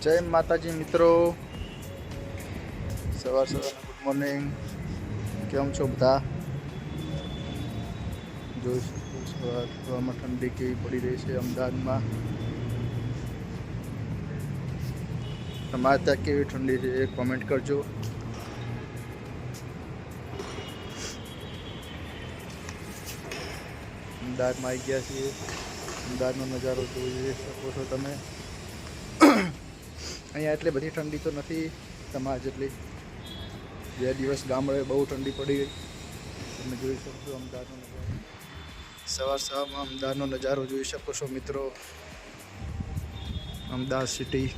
જય માતાજી મિત્રો, સવાર ગુડ મોર્નિંગ. કેમ છો બધા? જોઈ શકો છો હવામાં ઠંડી કેવી પડી રહી છે અમદાવાદમાં. તમારે ત્યાં કેવી ઠંડી છે એ કોમેન્ટ કરજો. અમદાવાદમાં આવી ગયા છીએ. અમદાવાદનો નજારો જોઈ શકો છો તમે. અહીંયા એટલી બધી ઠંડી તો નથી તમારા જેટલી. 2 દિવસ ગામડે બહુ ઠંડી પડી ગઈ. તમે જોઈ શકો છો અમદાવાદનો નજારો. સવારમાં અમદાવાદનો નજારો જોઈ શકો છો મિત્રો. અમદાવાદ સિટી